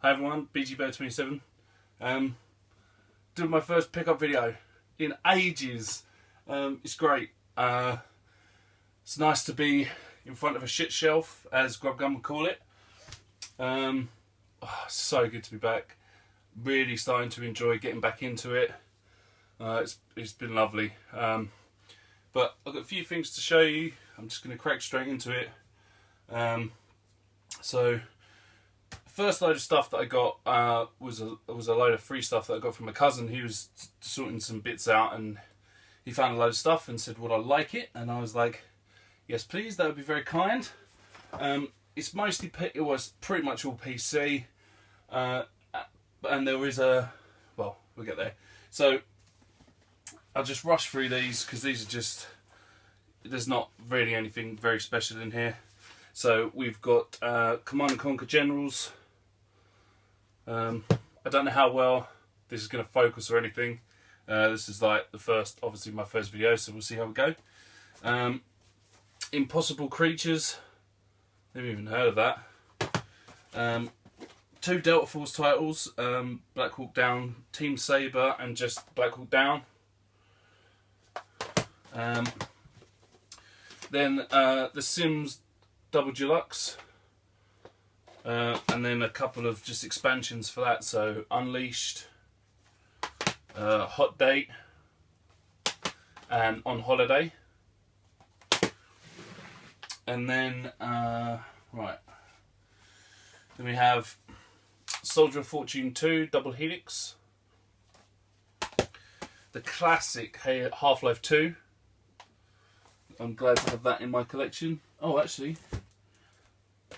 Hi everyone, BGBear27. Doing my first pickup video in ages. It's great. It's nice to be in front of a shit shelf, as Grubgun would call it. So good to be back. Really starting to enjoy getting back into it. It's been lovely. But I've got a few things to show you. I'm just going to crack straight into it. So first load of stuff that I got was a load of free stuff that I got from my cousin. He was sorting some bits out and he found a load of stuff and said, would I like it? And I was like, yes please, that would be very kind. It's mostly, it was pretty much all PC, and there is well, we'll get there. So I'll just rush through these because these are just, there's not really anything very special in here. So we've got Command & Conquer Generals. I don't know how well this is going to focus or anything. This is like the first, obviously my first video, so we'll see how we go. Impossible Creatures. Never even heard of that. Two Delta Force titles, Black Hawk Down, Team Saber, and just Black Hawk Down. Then The Sims Double Deluxe, and then a couple of just expansions for that. So Unleashed, Hot Date, and On Holiday. And then right, then we have Soldier of Fortune 2 Double Helix, the classic Half-Life 2. I'm glad to have that in my collection. Oh, actually,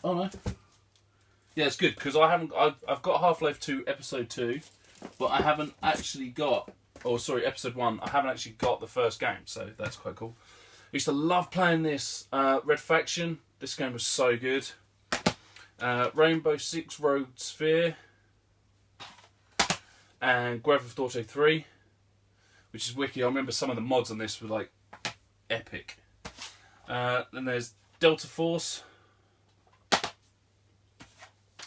oh no, yeah, it's good because I've got Half-Life 2 Episode 2, but I haven't actually got, oh sorry, Episode 1. I haven't actually got the first game, so that's quite cool. I used to love playing this. Red Faction. This game was so good. Rainbow Six Rogue Sphere, and Grand Theft Auto 3, which is wicked. I remember some of the mods on this were like epic. Then there's Delta Force.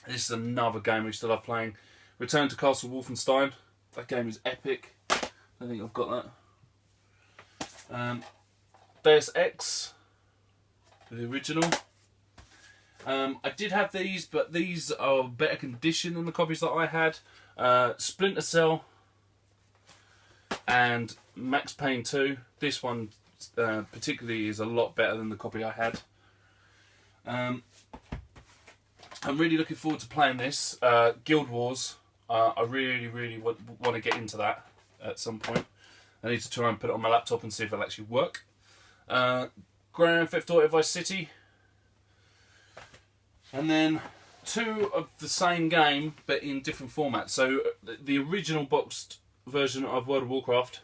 This is another game I used to love playing. Return to Castle Wolfenstein. That game is epic. I think I've got that. Deus Ex, the original. I did have these, but these are better condition than the copies that I had. Splinter Cell and Max Payne 2. This one particularly is a lot better than the copy I had. I'm really looking forward to playing this. Guild Wars. I really want to get into that at some point. I need to try and put it on my laptop and see if it'll actually work. Grand Theft Auto Vice City. And then two of the same game but in different formats. So the original boxed version of World of Warcraft.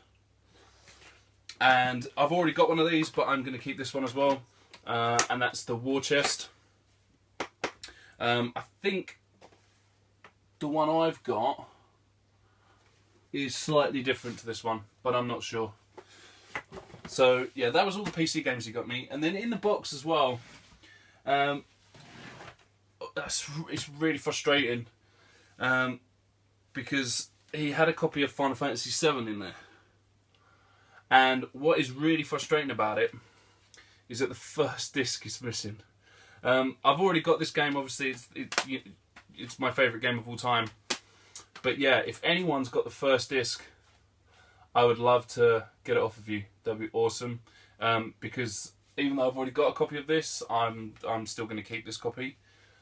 And I've already got one of these, but I'm going to keep this one as well. And that's the War Chest. I think the one I've got is slightly different to this one, but I'm not sure. So yeah, that was all the PC games he got me. And then in the box as well, it's really frustrating because he had a copy of Final Fantasy VII in there. And what is really frustrating about it is that the first disc is missing. I've already got this game, obviously it's my favourite game of all time. But yeah, if anyone's got the first disc, I would love to get it off of you. That'd be awesome. Because even though I've already got a copy of this, I'm still going to keep this copy.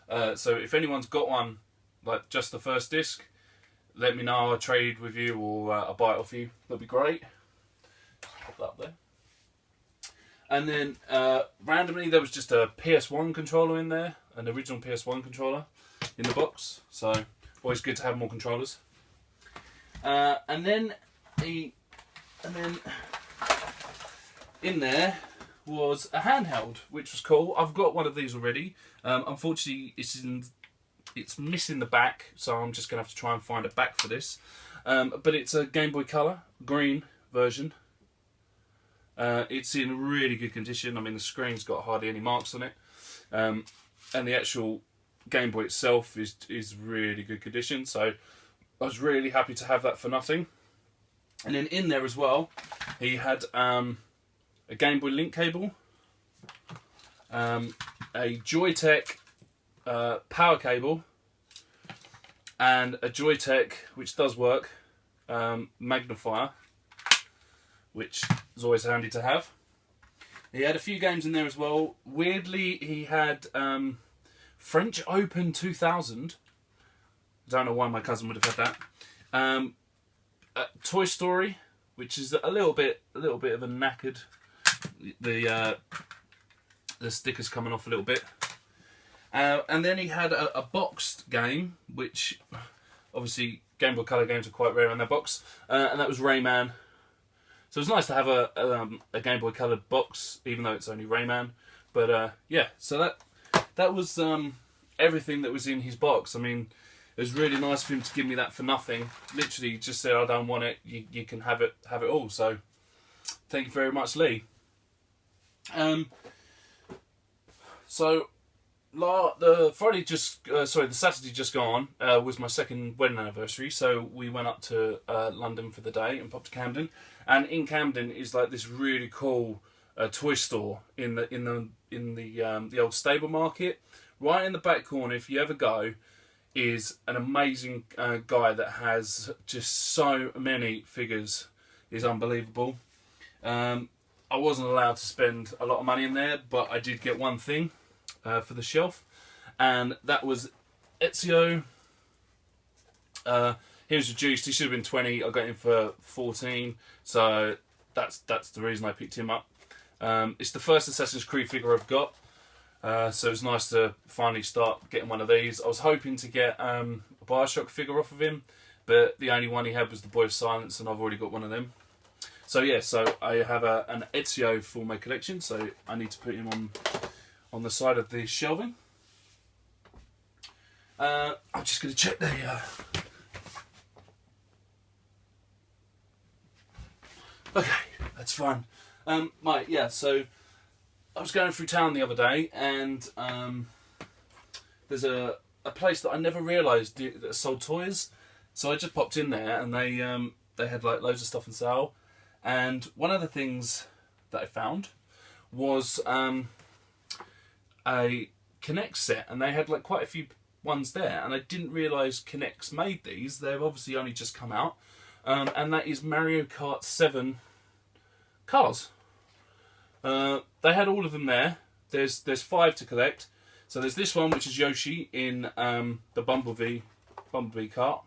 So if anyone's got one, like just the first disc, let me know. I'll trade with you or I'll buy it off you. That'd be great. Pop that up there. And then randomly there was just a PS1 controller in there, an original PS1 controller in the box. So always good to have more controllers. And then in there was a handheld, which was cool. I've got one of these already. Unfortunately, it's missing the back, so I'm just gonna have to try and find a back for this. But it's a Game Boy Color green version. It's in really good condition. I mean, the screen's got hardly any marks on it, and the actual Game Boy itself is really good condition, so I was really happy to have that for nothing. And then in there as well, he had a Game Boy link cable, a Joytech power cable, and a Joytech, which does work, magnifier, which is always handy to have. He had a few games in there as well. Weirdly, he had French Open 2000. I don't know why my cousin would have had that. Toy Story, which is a little bit of a knackered. The sticker's coming off a little bit. And then he had a boxed game, which obviously Game Boy Color games are quite rare in their box, and that was Rayman. So it was nice to have a Game Boy Color box, even though it's only Rayman. But yeah, so that was everything that was in his box. I mean, it was really nice for him to give me that for nothing. Literally, just said, "I don't want it. You can have it all." So thank you very much, Lee. So. The Saturday just gone was my second wedding anniversary, so we went up to London for the day and popped to Camden. And in Camden is like this really cool toy store in the old stable market. Right in the back corner, if you ever go, is an amazing guy that has just so many figures. It's unbelievable. I wasn't allowed to spend a lot of money in there, but I did get one thing. For the shelf, and that was Ezio. He was reduced. He should have been 20. I got him for 14, so that's the reason I picked him up. It's the first Assassin's Creed figure I've got, so it's nice to finally start getting one of these. I was hoping to get a Bioshock figure off of him, but the only one he had was the Boy of Silence, and I've already got one of them. So yeah, so I have an Ezio for my collection, so I need to put him on the side of the shelving. I'm just going to check the... Okay, that's fine. Right, yeah, so I was going through town the other day, and there's a place that I never realised that sold toys. So I just popped in there, and they had like loads of stuff on sale. And one of the things that I found was a Kinect set, and they had like quite a few ones there, and I didn't realise Kinects made these. They've obviously only just come out, and that is Mario Kart 7 cars. They had all of them there. There's 5 to collect. So there's this one, which is Yoshi in the Bumblebee kart.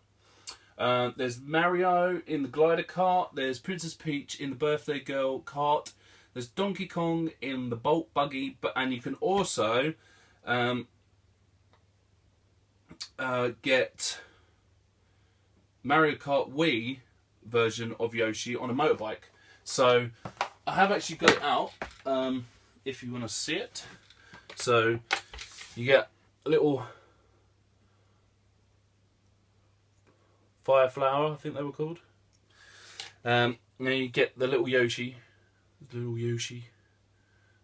There's Mario in the glider kart. There's Princess Peach in the Birthday Girl kart. There's Donkey Kong in the Bolt Buggy, and you can also get Mario Kart Wii version of Yoshi on a motorbike. So I have actually got it out, if you want to see it. So you get a little fire flower, I think they were called. Now you get the little Yoshi.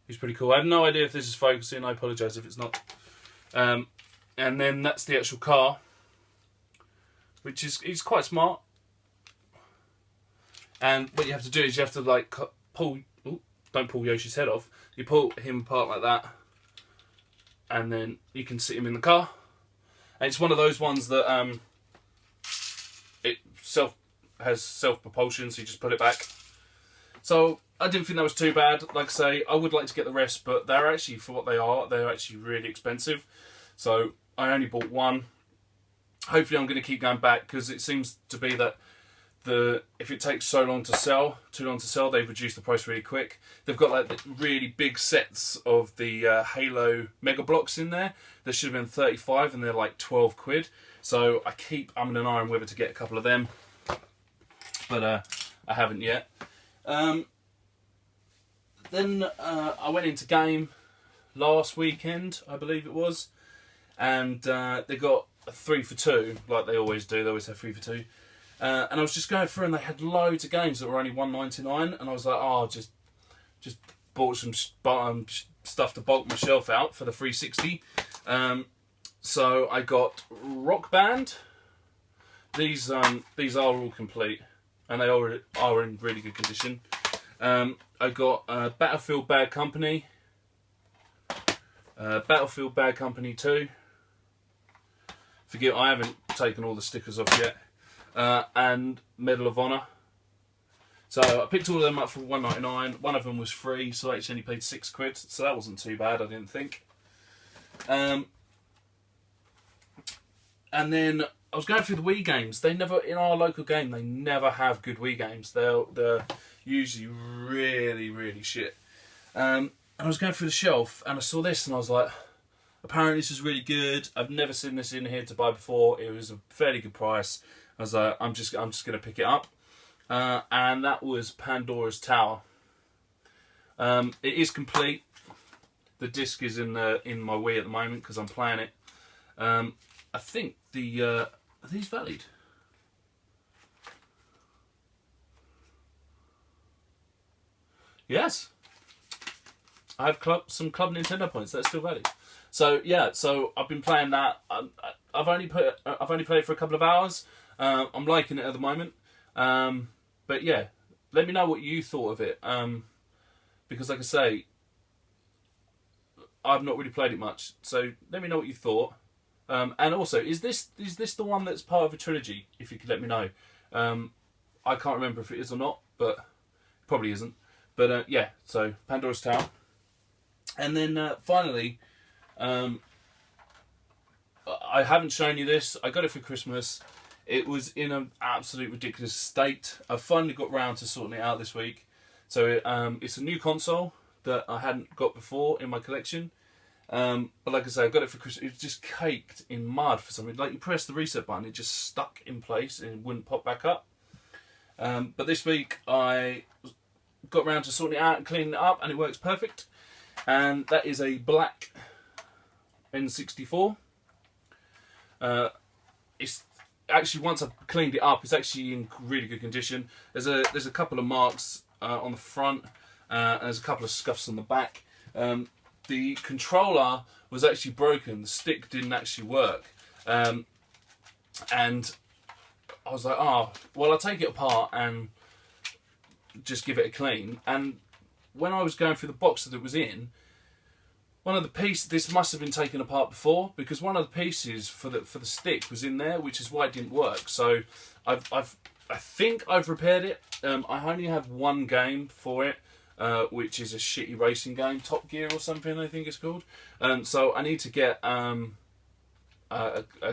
He's pretty cool. I have no idea if this is focusing. I apologise if it's not. And then that's the actual car, which is quite smart. And what you have to do is you have to like pull. Ooh, don't pull Yoshi's head off. You pull him apart like that, and then you can sit him in the car. And it's one of those ones that it has self propulsion, so you just put it back. So I didn't think that was too bad. Like I say, I would like to get the rest, but they're actually, for what they are, they're actually really expensive. So I only bought one. Hopefully I'm going to keep going back, because it seems to be that if it takes too long to sell, they've reduced the price really quick. They've got like the really big sets of the Halo Mega Blocks in there. There should have been 35, and they're like 12 quid. So I keep umming and ahhing whether to get a couple of them, but I haven't yet. Then I went into game last weekend, I believe it was, and they got a 3 for 2, like they always do. They always have 3 for 2. And I was just going through, and they had loads of games that were only £1.99, and I was like, oh, just bought some stuff to bulk my shelf out for the 360. So I got Rock Band. These are all complete, and they are in really good condition. I got Battlefield Bad Company, Battlefield Bad Company 2. Forget, I haven't taken all the stickers off yet. And Medal of Honor. So I picked all of them up for $1.99. One of them was free, so I actually only paid £6, so that wasn't too bad, I didn't think. And then I was going through the Wii games. They never, in our local game, they never have good Wii games. They're usually really, really shit. And I was going through the shelf and I saw this and I was like, apparently this is really good. I've never seen this in here to buy before. It was a fairly good price. I was like, I'm just going to pick it up. And that was Pandora's Tower. It is complete. The disc is in my Wii at the moment because I'm playing it. I think are these valid? Yes. I have some Club Nintendo points. That's still valid. So yeah, so I've been playing that. I've only played it for a couple of hours. I'm liking it at the moment. But yeah, let me know what you thought of it. Because like I say, I've not really played it much. So let me know what you thought. And also, is this the one that's part of a trilogy? If you could let me know. I can't remember if it is or not, but it probably isn't. But yeah, so Pandora's Tower. And then finally, I haven't shown you this. I got it for Christmas. It was in an absolute ridiculous state. I finally got round to sorting it out this week. So it's a new console that I hadn't got before in my collection. But like I say, I got it for Christmas. It was just caked in mud for some reason. Like you press the reset button, it just stuck in place and it wouldn't pop back up. But this week I got round to sorting it out and cleaning it up, and it works perfect. And that is a black N64. It's actually, once I've cleaned it up, it's actually in really good condition. There's a couple of marks on the front, and there's a couple of scuffs on the back. The controller was actually broken. The stick didn't actually work. And I was like, oh, well, I'll take it apart and just give it a clean. And when I was going through the box that it was in, one of the pieces, this must have been taken apart before, because one of the pieces for the stick was in there, which is why it didn't work. So I think I've repaired it. I only have one game for it, which is a shitty racing game, Top Gear or something I think it's called. So I need to get a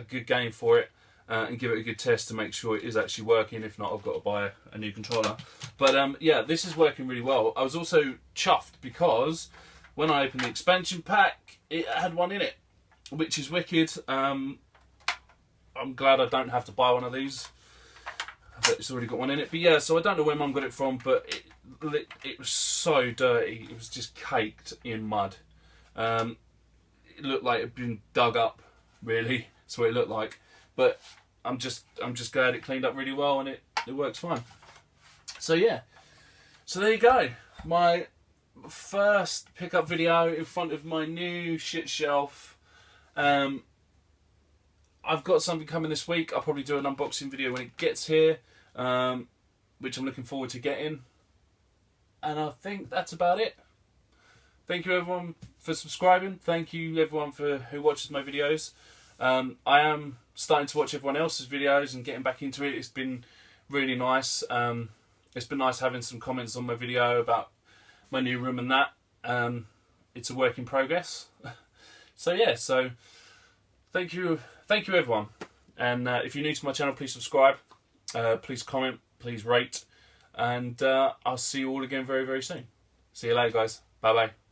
good game for it and give it a good test to make sure it is actually working. If not, I've got to buy a new controller. But yeah, this is working really well. I was also chuffed because when I opened the expansion pack, it had one in it, which is wicked. I'm glad I don't have to buy one of these. But it's already got one in it. But yeah, so I don't know where Mum got it from, but it was so dirty. It was just caked in mud. It looked like it had been dug up, really. That's what it looked like. But I'm just glad it cleaned up really well, and it works fine. So yeah. So there you go. My first pickup video in front of my new shit shelf. I've got something coming this week. I'll probably do an unboxing video when it gets here, which I'm looking forward to getting. And I think that's about it. Thank you everyone for subscribing. Thank you everyone who watches my videos. I am starting to watch everyone else's videos and getting back into it. It's been really nice. It's been nice having some comments on my video about my new room and that. It's a work in progress. So yeah, so thank you everyone. And if you're new to my channel, please subscribe, please comment, please rate, and I'll see you all again very, very soon. See you later guys. Bye bye.